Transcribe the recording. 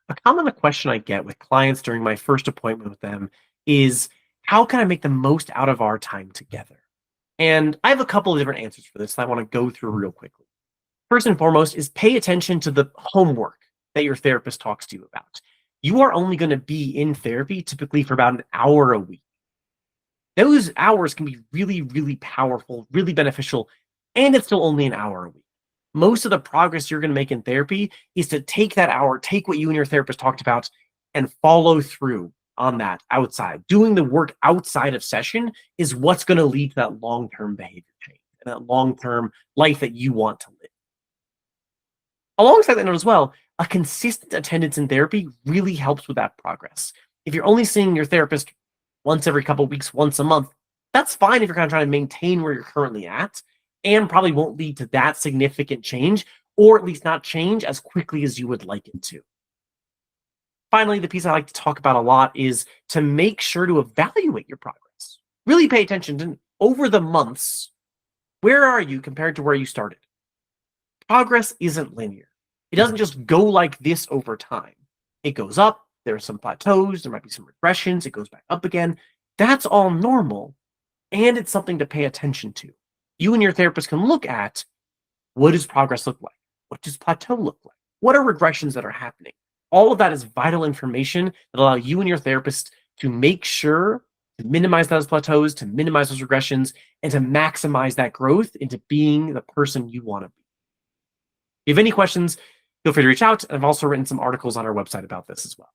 A common question I get with clients during my first appointment with them is, how can I make the most out of our time together? And I have a couple of different answers for this that I want to go through real quickly. First and foremost is pay attention to the homework that your therapist talks to you about. You are only going to be in therapy typically for about an hour a week. Those hours can be really, really powerful, really beneficial, and it's still only an hour a week. Most of the progress you're going to make in therapy is to take that hour, take what you and your therapist talked about, and follow through on that outside. Doing the work outside of session is what's going to lead to that long term behavior change and that long term life that you want to live. Alongside that note as well, a consistent attendance in therapy really helps with that progress. If you're only seeing your therapist once every couple of weeks, once a month, that's fine if you're kind of trying to maintain where you're currently at, and probably won't lead to that significant change, or at least not change as quickly as you would like it to. Finally, the piece I like to talk about a lot is to make sure to evaluate your progress. Really pay attention to over the months, where are you compared to where you started? Progress isn't linear. It doesn't just go like this over time. It goes up, there are some plateaus, there might be some regressions, it goes back up again. That's all normal, and it's something to pay attention to. You and your therapist can look at, what does progress look like? What does plateau look like? What are regressions that are happening? All of that is vital information that allow you and your therapist to make sure to minimize those plateaus, to minimize those regressions, and to maximize that growth into being the person you want to be. If you have any questions, feel free to reach out. I've also written some articles on our website about this as well.